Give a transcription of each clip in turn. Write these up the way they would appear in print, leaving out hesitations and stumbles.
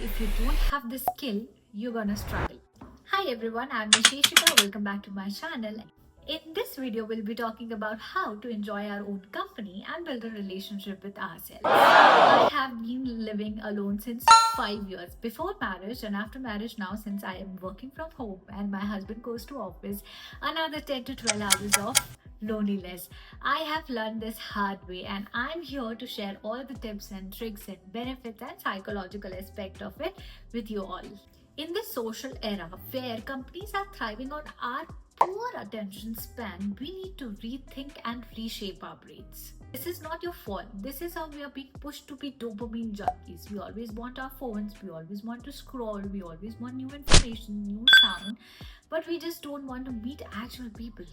if you don't have the skill, you're gonna struggle. Hi everyone, I'm Nisheshika. Welcome back to my channel. In this video, we'll be talking about how to enjoy our own company and build a relationship with ourselves. I have been living alone since 5 years before marriage, and after marriage now, since I am working from home and my husband goes to office, another 10 to 12 hours of loneliness. I have learned this hard way, and I'm here to share all the tips and tricks and benefits and psychological aspect of it with you all. In this social era where companies are thriving on our poor attention span, we need to rethink and reshape our brains. This is not your fault. This is how we are being pushed to be dopamine junkies. We always want our phones, we always want to scroll, we always want new information, new sound, but we just don't want to meet actual people.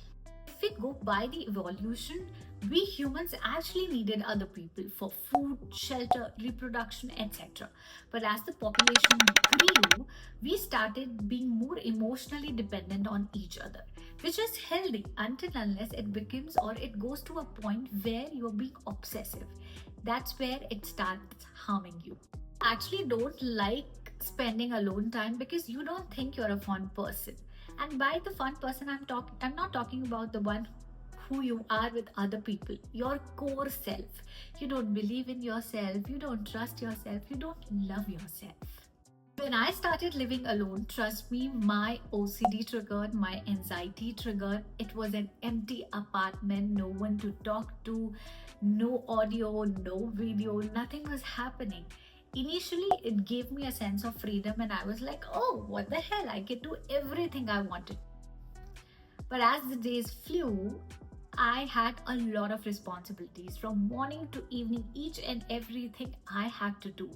If we go by the evolution, we humans actually needed other people for food, shelter, reproduction, etc. But as the population grew, we started being more emotionally dependent on each other, which is healthy until unless it becomes or it goes to a point where you're being obsessive. That's where it starts harming you. I actually don't like spending alone time because you don't think you're a fun person. And by the fun person, I'm not talking about the one who you are with other people, your core self. You don't believe in yourself, you don't trust yourself, you don't love yourself. When I started living alone, trust me, my OCD triggered, my anxiety triggered. It was an empty apartment, no one to talk to, no audio, no video, nothing was happening. Initially, it gave me a sense of freedom, and I was like, oh, what the hell, I can do everything I wanted. But as the days flew, I had a lot of responsibilities from morning to evening, each and everything I had to do.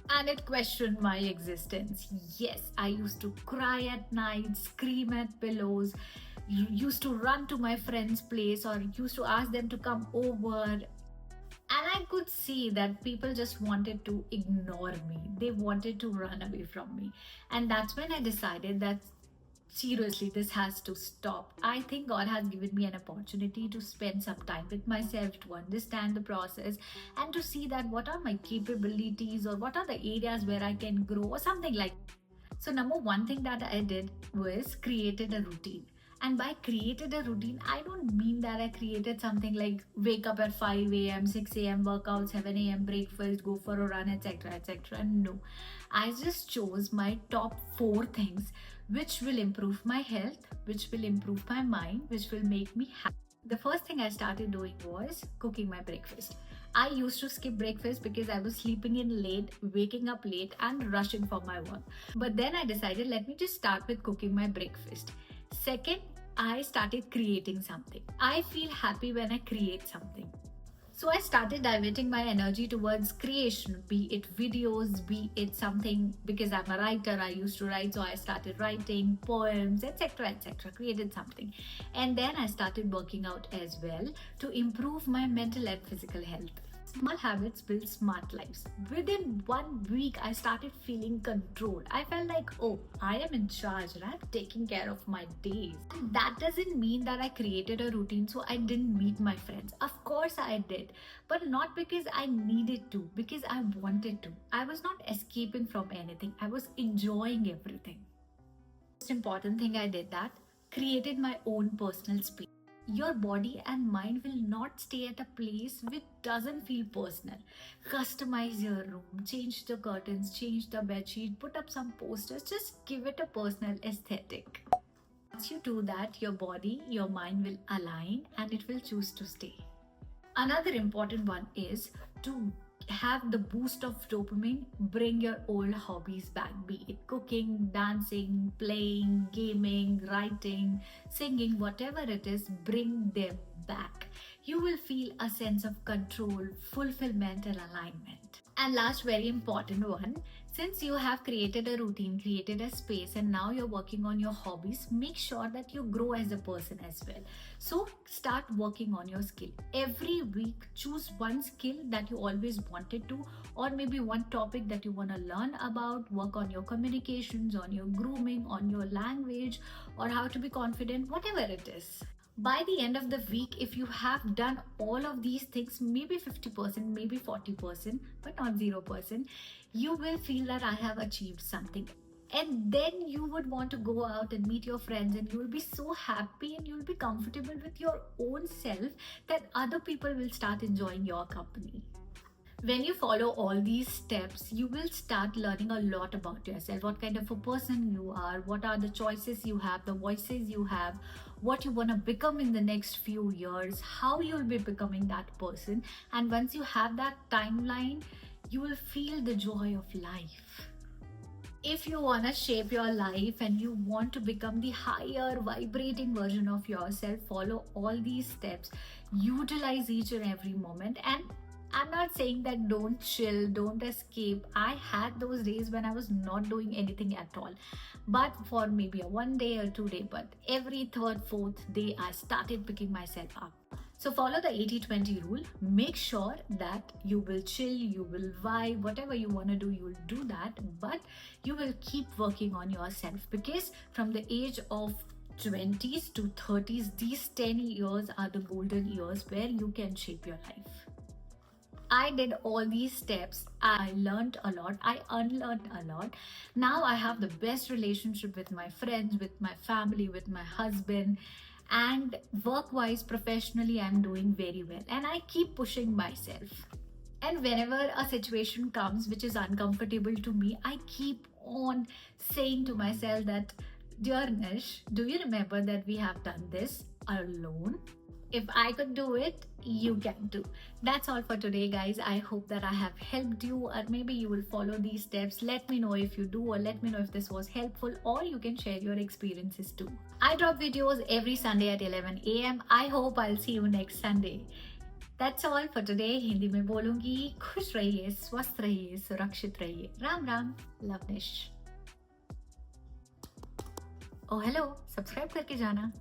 And it questioned my existence. Yes, I used to cry at night, scream at pillows, used to run to my friend's place or used to ask them to come over. And I could see that people just wanted to ignore me. They wanted to run away from me. And that's when I decided that seriously, this has to stop. I think God has given me an opportunity to spend some time with myself, to understand the process, and to see that what are my capabilities or what are the areas where I can grow or something like that. So number one thing that I did was created a routine. And by created a routine, I don't mean that I created something like wake up at 5 a.m., 6 a.m., workout, 7 a.m., breakfast, go for a run, etc. etc. No. I just chose my top 4 things which will improve my health, which will improve my mind, which will make me happy. The first thing I started doing was cooking my breakfast. I used to skip breakfast because I was sleeping in late, waking up late, and rushing for my work. But then I decided, let me just start with cooking my breakfast. Second, I started creating something. I feel happy when I create something. So I started diverting my energy towards creation, be it videos, be it something, because I'm a writer, I used to write, so I started writing poems, etc., etc., created something. And then I started working out as well to improve my mental and physical health. Small habits build smart lives. Within 1 week, I started feeling controlled. I felt like, oh, I am in charge and I'm taking care of my days. And that doesn't mean that I created a routine so I didn't meet my friends. Of course I did, but not because I needed to, because I wanted to. I was not escaping from anything. I was enjoying everything. Most important thing I did that, created my own personal space. Your body and mind will not stay at a place which doesn't feel personal. Customize your room, change the curtains, change the bed sheet, put up some posters, just give it a personal aesthetic. Once you do that, your body, your mind will align and it will choose to stay. Another important one is to have the boost of dopamine. Bring your old hobbies back, be it cooking, dancing, playing, gaming, writing, singing, whatever it is, bring them back. You will feel a sense of control, fulfillment, and alignment. And last, very important one, since you have created a routine, created a space, and now you're working on your hobbies, make sure that you grow as a person as well. So start working on your skill. Every week, choose one skill that you always wanted to, or maybe one topic that you want to learn about. Work on your communications, on your grooming, on your language, or how to be confident, whatever it is. By the end of the week, if you have done all of these things, maybe 50%, maybe 40%, but not 0%, you will feel that I have achieved something. And then you would want to go out and meet your friends, and you'll be so happy and you'll be comfortable with your own self that other people will start enjoying your company. When you follow all these steps, you will start learning a lot about yourself, what kind of a person you are, what are the choices you have, the voices you have, what you want to become in the next few years, how you'll be becoming that person. And once you have that timeline, you will feel the joy of life. If you want to shape your life and you want to become the higher vibrating version of yourself, follow all these steps, utilize each and every moment. And I'm not saying that don't chill, don't escape. I had those days when I was not doing anything at all, but for maybe a 1 day or 2 day, but every third, fourth day, I started picking myself up. So follow the 80-20 rule. Make sure that you will chill, you will vibe, whatever you want to do, you will do that, but you will keep working on yourself, because from the age of 20s to 30s, these 10 years are the golden years where you can shape your life. I did all these steps. I learned a lot. I unlearned a lot. Now I have the best relationship with my friends, with my family, with my husband. And work wise, professionally, I'm doing very well. And I keep pushing myself. And whenever a situation comes which is uncomfortable to me, I keep on saying to myself that, dear Nish, do you remember that we have done this alone? If I could do it, you can too. That's all for today, guys. I hope that I have helped you, or maybe you will follow these steps. Let me know if you do, or let me know if this was helpful, or you can share your experiences too. I drop videos every Sunday at 11 a.m. I hope I'll see you next Sunday. That's all for today. Hindi में बोलूंगी. खुश रहिए, स्वस्थ रहिए, सुरक्षित रहिए. Ram Ram. Love Nish. Oh hello, subscribe करके जाना.